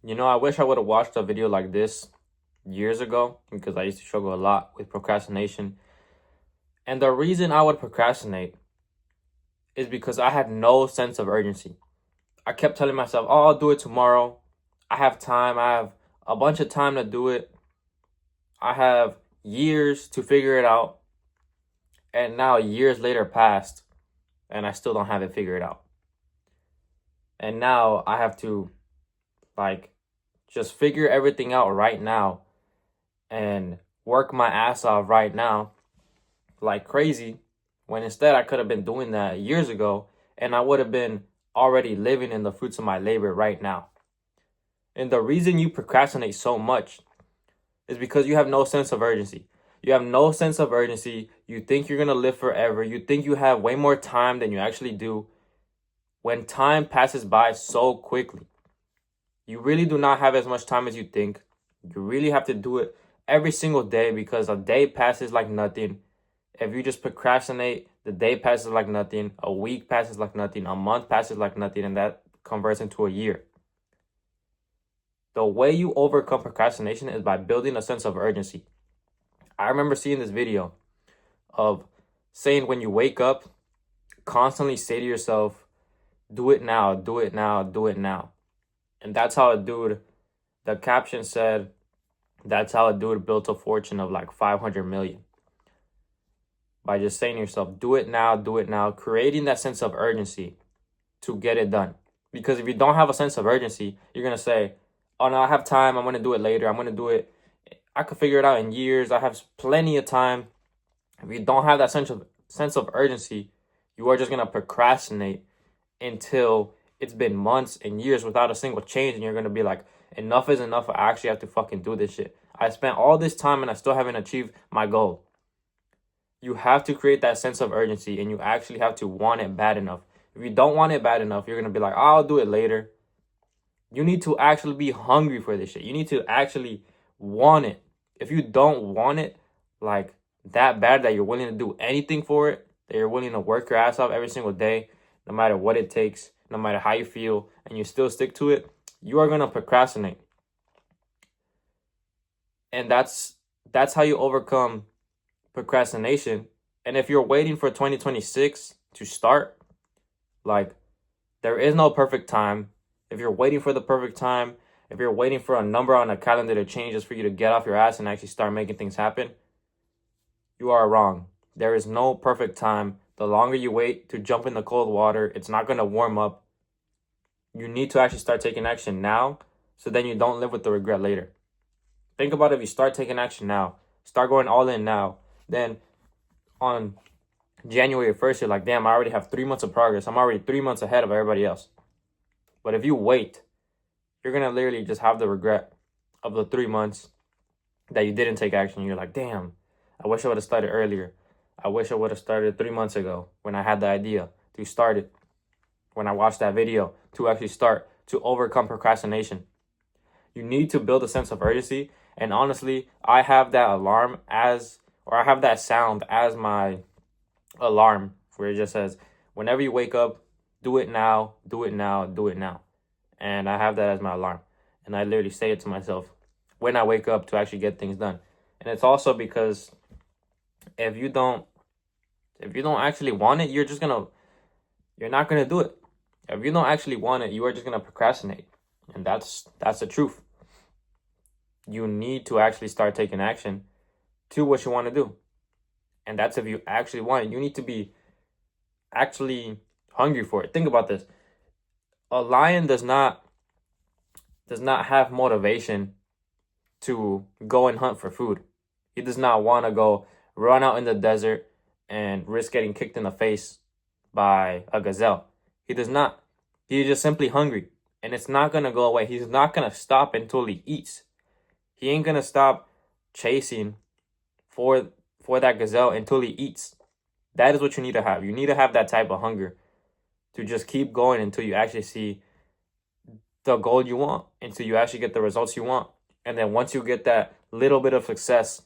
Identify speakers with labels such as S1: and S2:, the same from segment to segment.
S1: I wish I would have watched a video like this years ago because I used to struggle a lot with procrastination. And the reason I would procrastinate is because I had no sense of urgency. I kept telling myself, oh, I'll do it tomorrow. I have time. I have a bunch of time to do it. I have years to figure it out. And now years later passed and I still don't have it figured out. And now I have to just figure everything out right now and work my ass off right now like crazy, when instead I could have been doing that years ago and I would have been already living in the fruits of my labor right now. And the reason you procrastinate so much is because you have no sense of urgency. You have no sense of urgency. You think you're going to live forever. You think you have way more time than you actually do. When time passes by so quickly, you really do not have as much time as you think. You really have to do it every single day because a day passes like nothing. If you just procrastinate, the day passes like nothing. A week passes like nothing. A month passes like nothing. And that converts into a year. The way you overcome procrastination is by building a sense of urgency. I remember seeing this video of saying when you wake up, constantly say to yourself, do it now, do it now, do it now. And that's how the caption said, that's how a dude built a fortune of like 500 million. By just saying to yourself, do it now, creating that sense of urgency to get it done. Because if you don't have a sense of urgency, you're going to say, oh no, I have time, I'm going to do it later, I'm going to do it. I could figure it out in years, I have plenty of time. If you don't have that sense of urgency, you are just going to procrastinate until it's been months and years without a single change, and you're going to be like, enough is enough, I actually have to fucking do this shit. I spent all this time and I still haven't achieved my goal. You have to create that sense of urgency, and you actually have to want it bad enough. If you don't want it bad enough, you're going to be like, I'll do it later. You need to actually be hungry for this shit. You need to actually want it. If you don't want it like that bad that you're willing to do anything for it, that you're willing to work your ass off every single day, no matter what it takes, no matter how you feel, and you still stick to it, you are going to procrastinate. And that's how you overcome procrastination. And if you're waiting for 2026 to start, there is no perfect time. If you're waiting for the perfect time, if you're waiting for a number on a calendar to change just for you to get off your ass and actually start making things happen, you are wrong. There is no perfect time. The longer you wait to jump in the cold water, it's not going to warm up. You need to actually start taking action now, so then you don't live with the regret later. Think about it. If you start taking action now, start going all in now, then on January 1st, you're like, damn, I already have 3 months of progress. I'm already 3 months ahead of everybody else. But if you wait, you're going to literally just have the regret of the 3 months that you didn't take action. You're like, damn, I wish I would have started earlier. I wish I would have started 3 months ago when I had the idea to start it. When I watched that video to actually start to overcome procrastination. You need to build a sense of urgency. And honestly, I have that I have that sound as my alarm, where it just says, whenever you wake up, do it now, do it now, do it now. And I have that as my alarm. And I literally say it to myself when I wake up to actually get things done. And it's also because if you don't actually want it, you're not gonna do it. If you don't actually want it, you are just gonna procrastinate. And that's the truth. You need to actually start taking action to what you want to do. And that's if you actually want it. You need to be actually hungry for it. Think about this. A lion does not have motivation to go and hunt for food. He does not want to go run out in the desert and risk getting kicked in the face by a gazelle. He does not. He's just simply hungry. And it's not going to go away. He's not going to stop until he eats. He ain't going to stop chasing for that gazelle until he eats. That is what you need to have. You need to have that type of hunger to just keep going until you actually see the goal you want, until you actually get the results you want. And then once you get that little bit of success,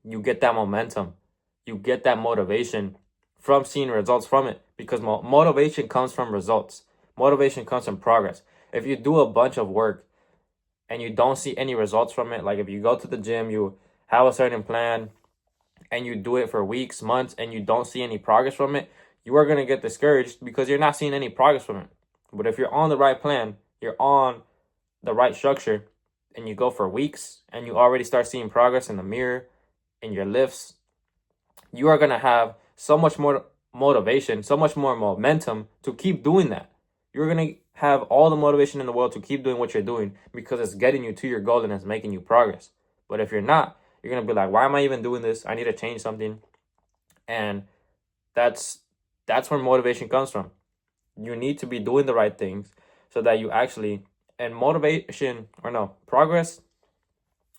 S1: you get that momentum. You get that motivation from seeing results from it, because motivation comes from results. Motivation comes from progress. If you do a bunch of work and you don't see any results from it, like if you go to the gym, you have a certain plan, and you do it for weeks, months, and you don't see any progress from it, you are going to get discouraged because you're not seeing any progress from it. But if you're on the right plan, you're on the right structure, and you go for weeks and you already start seeing progress in the mirror, in your lifts, you are going to have so much more motivation, so much more momentum to keep doing that. You're going to have all the motivation in the world to keep doing what you're doing because it's getting you to your goal and it's making you progress. But if you're not, you're going to be like, why am I even doing this? I need to change something. And that's where motivation comes from. You need to be doing the right things so that you actually, and motivation, or no, progress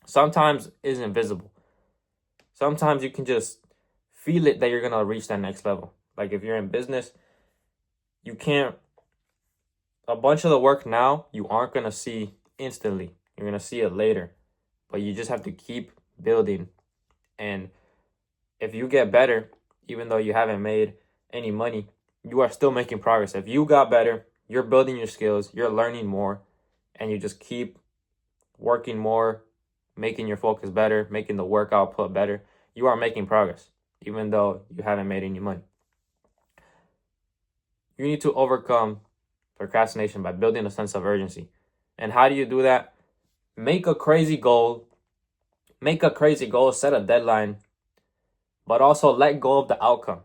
S1: sometimes is invisible. Sometimes you can just feel it that you're going to reach that next level. Like if you're in business, you can't, a bunch of the work now, you aren't going to see instantly. You're going to see it later. But you just have to keep building. And if you get better, even though you haven't made any money, you are still making progress. If you got better, you're building your skills, you're learning more, and you just keep working more, making your focus better, making the work output better, you are making progress, even though you haven't made any money. You need to overcome procrastination by building a sense of urgency. And how do you do that? Make a crazy goal, set a deadline, but also let go of the outcome.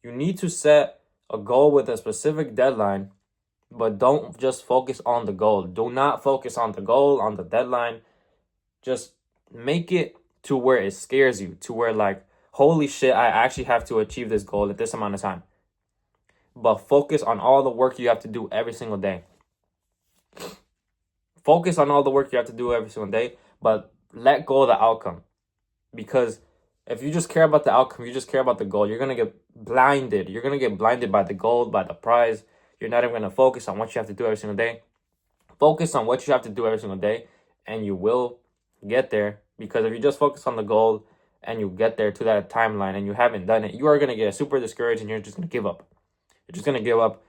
S1: You need to set a goal with a specific deadline, but don't just focus on the goal. Do not focus on the goal, on the deadline. Just make it to where it scares you, to where like, holy shit, I actually have to achieve this goal at this amount of time. But focus on all the work you have to do every single day. Focus on all the work you have to do every single day, but let go of the outcome. Because if you just care about the outcome, you just care about the goal, you're going to get blinded. You're going to get blinded by the goal, by the prize. You're not even going to focus on what you have to do every single day. Focus on what you have to do every single day, and you will get there. Because if you just focus on the goal and you get there to that timeline and you haven't done it, you are going to get super discouraged and you're just going to give up. You're just going to give up.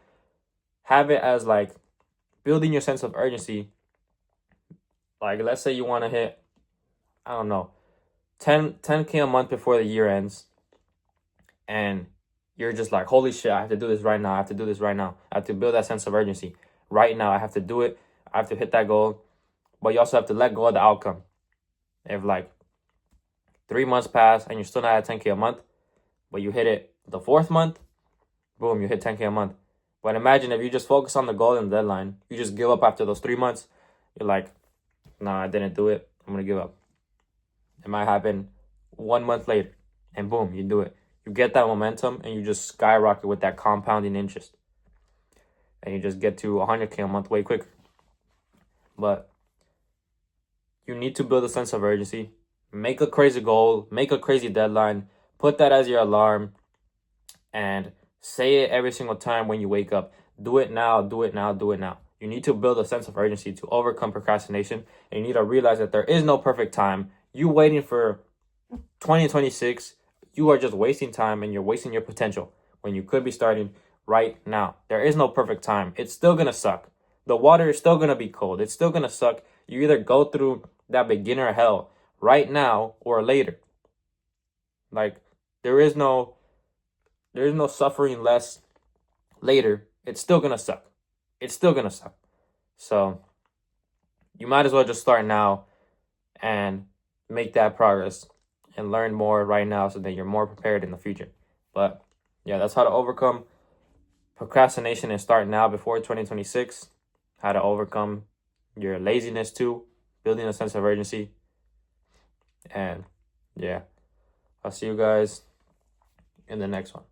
S1: Have it as like building your sense of urgency. Like, let's say you want to hit, I don't know, 10K a month before the year ends. And you're just like, holy shit, I have to do this right now. I have to do this right now. I have to build that sense of urgency. Right now, I have to do it. I have to hit that goal. But you also have to let go of the outcome. If like 3 months pass and you're still not at 10K a month, but you hit it the 4th month, boom, you hit 10K a month. But imagine if you just focus on the goal and the deadline, you just give up after those 3 months. You're like, nah, I didn't do it. I'm going to give up. It might happen 1 month later, and boom, you do it. You get that momentum, and you just skyrocket with that compounding interest. And you just get to 100K a month way quicker. But you need to build a sense of urgency. Make a crazy goal. Make a crazy deadline. Put that as your alarm. And say it every single time when you wake up. Do it now, do it now, do it now. You need to build a sense of urgency to overcome procrastination. And you need to realize that there is no perfect time. You waiting for 2026, you are just wasting time and you're wasting your potential when you could be starting right now. There is no perfect time. It's still going to suck. The water is still going to be cold. It's still going to suck. You either go through that beginner hell right now or later. Like, there is no suffering less later. It's still going to suck. It's still going to suck. So you might as well just start now and make that progress and learn more right now so that you're more prepared in the future. But yeah, that's how to overcome procrastination and start now before 2026. How to overcome your laziness too, building a sense of urgency. And yeah, I'll see you guys in the next one.